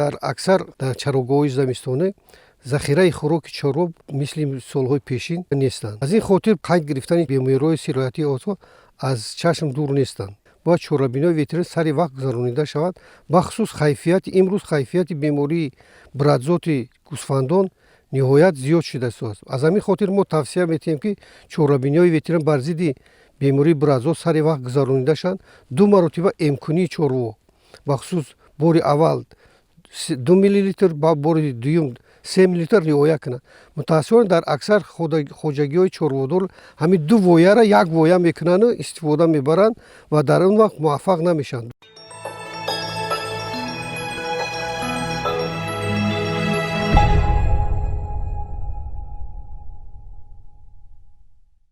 дар аксар дар чарогаҳои замистона захираи хӯроки чорва мисли солҳои пешин нестанд. Аз ин хотир қайд гирифтани бемориҳои сироятии осо аз чашм дур нестанд. бояд чорабинои ветеринар сари вақт гузаронида шавад. бахусус имрӯз хайфияти бемории брадзоти гӯсфандон ниҳоят зиёд шудааст. аз ҳамин хотир мо тавсия метиҳем ки чорабинои ветеринар бар зидди бемории брадзот сари вақт гузаронида шаванд. 2 маротиба эмкунии чорво бахусус бори аввал 2 мл ба бори дуюм 3 мл риоя кунанд. мутаассифона дар аксар хоҷагиҳои чорводор ҳамин 2 вояра 1 воя мекунанд, истифода мебаранд ва дар он вақт муваффақ намешаванд.